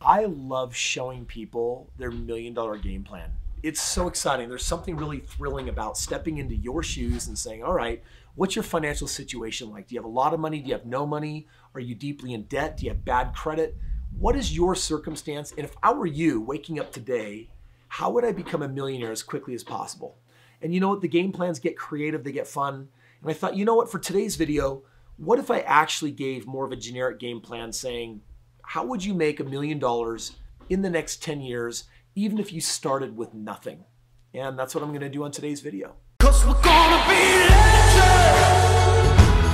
I love showing people their $1 million game plan. It's so exciting. There's something really thrilling about stepping into your shoes and saying, all right, what's your financial situation like? Do you have a lot of money? Do you have no money? Are you deeply in debt? Do you have bad credit? What is your circumstance? And if I were you waking up today, how would I become a millionaire as quickly as possible? And you know what? The game plans get creative, they get fun. And I thought, you know what? For today's video, what if I actually gave more of a generic game plan saying, how would you make $1 million in the next 10 years, even if you started with nothing? And that's what I'm gonna do on today's video. 'Cause we're gonna be legends.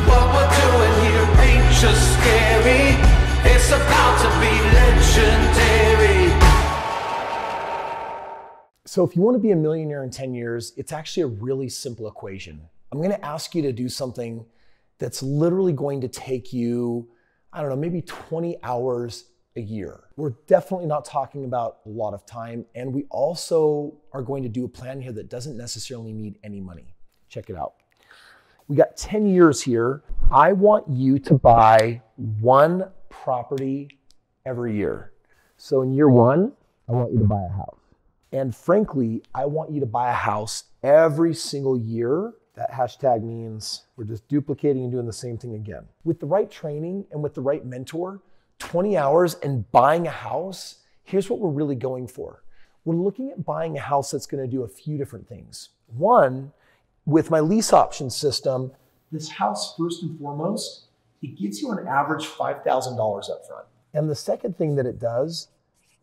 What we're doing here ain't just scary. It's about to be legendary. So if you wanna be a millionaire in 10 years, it's actually a really simple equation. I'm gonna ask you to do something that's literally going to take you, I don't know, maybe 20 hours a year. We're definitely not talking about a lot of time. And we also are going to do a plan here that doesn't necessarily need any money. Check it out. We got 10 years here. I want you to buy one property every year. So in year one, I want you to buy a house. And frankly, I want you to buy a house every single year. That hashtag means we're just duplicating and doing the same thing again. With the right training and with the right mentor, 20 hours and buying a house, here's what we're really going for. We're looking at buying a house that's gonna do a few different things. One, with my lease option system, this house, first and foremost, it gives you on average $5,000 up front. And the second thing that it does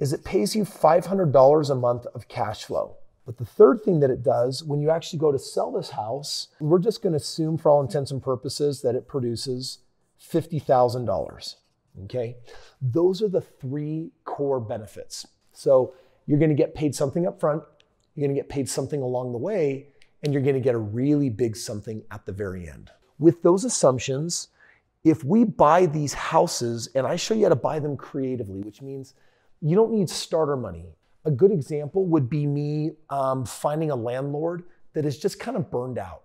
is it pays you $500 a month of cash flow. But the third thing that it does, when you actually go to sell this house, we're just gonna assume for all intents and purposes that it produces $50,000, okay? Those are the three core benefits. So you're gonna get paid something up front, you're gonna get paid something along the way, and you're gonna get a really big something at the very end. With those assumptions, if we buy these houses, and I show you how to buy them creatively, which means you don't need starter money. A good example would be me finding a landlord that is just kind of burned out.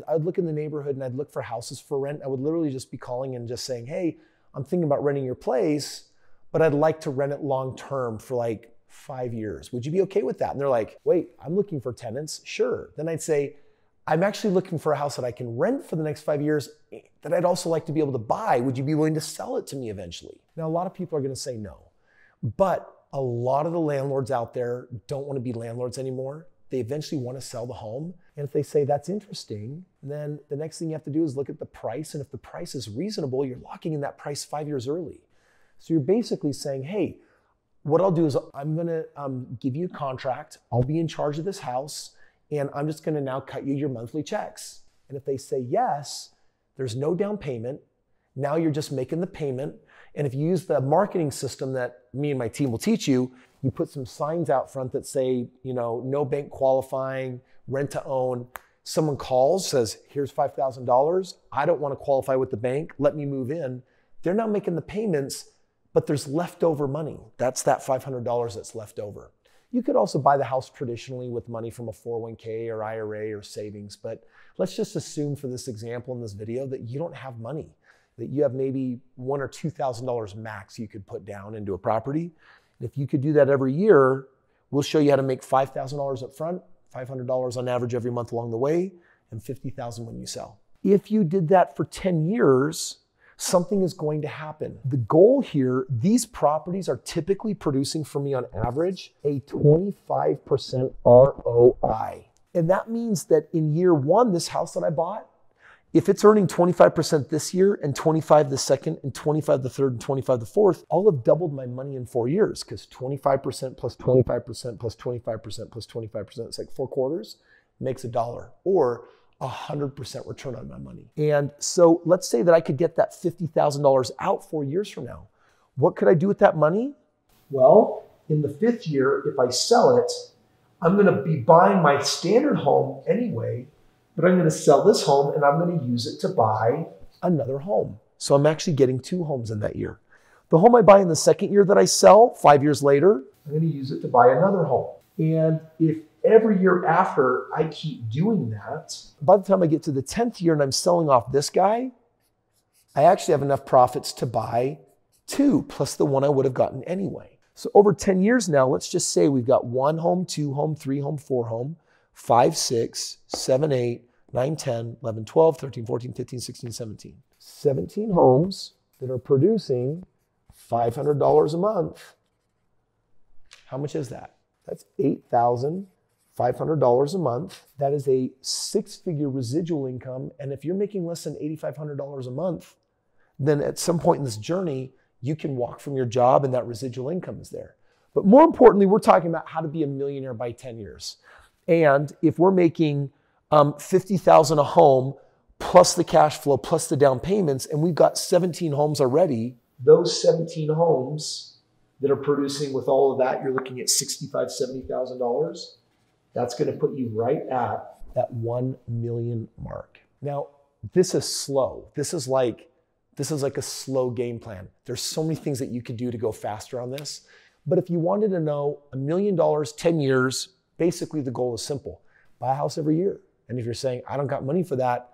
I'd look in the neighborhood and I'd look for houses for rent. I would literally just be calling and just saying, hey, I'm thinking about renting your place, but I'd like to rent it long-term for like 5 years. Would you be okay with that? And they're like, wait, I'm looking for tenants. Sure. Then I'd say, I'm actually looking for a house that I can rent for the next 5 years that I'd also like to be able to buy. Would you be willing to sell it to me eventually? Now, a lot of people are going to say no, but a lot of the landlords out there don't want to be landlords anymore. They eventually want to sell the home. And if they say that's interesting, then the next thing you have to do is look at the price. And if the price is reasonable, you're locking in that price 5 years early. So you're basically saying, hey, what I'll do is I'm going to give you a contract. I'll be in charge of this house. And I'm just going to now cut you your monthly checks. And if they say yes, there's no down payment. Now you're just making the payment. And if you use the marketing system that me and my team will teach you, you put some signs out front that say, you know, no bank qualifying, rent to own. Someone calls, says, here's $5,000. I don't want to qualify with the bank. Let me move in. They're now making the payments, but there's leftover money. That's that $500 that's left over. You could also buy the house traditionally with money from a 401k or IRA or savings, but let's just assume for this example in this video that you don't have money, that you have maybe $1,000 or $2,000 max you could put down into a property. And if you could do that every year, we'll show you how to make $5,000 up front, $500 on average every month along the way, and $50,000 when you sell. If you did that for 10 years, something is going to happen. The goal here, these properties are typically producing for me on average a 25% ROI. And that means that in year one, this house that I bought, if it's earning 25% this year and 25 the second and 25 the third and 25 the fourth, I'll have doubled my money in 4 years because 25% plus 25% plus 25% plus 25%, it's like 4 quarters, makes $1 or 100% return on my money. And so let's say that I could get that $50,000 out 4 years from now. What could I do with that money? Well, in the 5th year, if I sell it, I'm going to be buying my standard home anyway, but I'm going to sell this home and I'm going to use it to buy another home. So I'm actually getting 2 homes in that year. The home I buy in the 2nd year that I sell, 5 years later, I'm going to use it to buy another home. And if every year after I keep doing that, by the time I get to the 10th year and I'm selling off this guy, I actually have enough profits to buy 2 plus the one I would have gotten anyway. So over 10 years now, let's just say we've got 1 home, 2 home, 3 home, 4 home, 5, 6, 7, 8, 9, 10, 11, 12, 13, 14, 15, 16, 17. 17 homes that are producing $500 a month. How much is that? That's $8,500 a month. That is a 6-figure residual income. And if you're making less than $8,500 a month, then at some point in this journey, you can walk from your job and that residual income is there. But more importantly, we're talking about how to be a millionaire by 10 years. And if we're making $50,000 a home plus the cash flow plus the down payments, and we've got 17 homes already, those 17 homes that are producing with all of that, you're looking at $65,000, $70,000. That's going to put you right at that 1 million mark. Now, this is slow. This is like a slow game plan. There's so many things that you could do to go faster on this. But if you wanted to know $1 million, 10 years, basically the goal is simple. Buy a house every year. And if you're saying, I don't got money for that,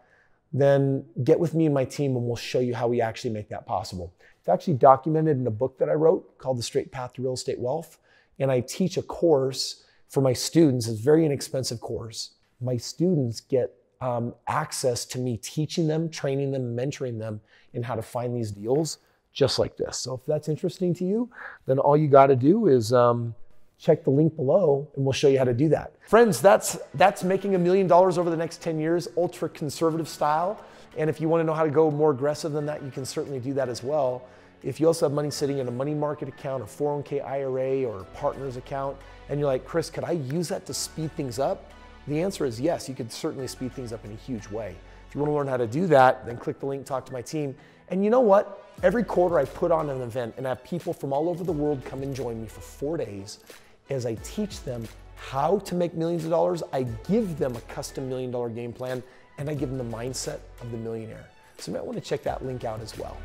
then get with me and my team and we'll show you how we actually make that possible. It's actually documented in a book that I wrote called The Strait Path to Real Estate Wealth. And I teach a course for my students. It's a very inexpensive course. My students get access to me teaching them, training them, mentoring them in how to find these deals just like this. So if that's interesting to you, then all you got to do is check the link below and we'll show you how to do that. Friends, that's making $1 million over the next 10 years, ultra conservative style. And if you want to know how to go more aggressive than that, you can certainly do that as well. If you also have money sitting in a money market account, a 401k IRA, or a partner's account, and you're like, Kris, could I use that to speed things up? The answer is yes, you could certainly speed things up in a huge way. If you want to learn how to do that, then click the link, talk to my team. And you know what? Every quarter I put on an event and I have people from all over the world come and join me for 4 days as I teach them how to make millions of dollars. I give them a custom $1 million game plan and I give them the mindset of the millionaire. So you might want to check that link out as well.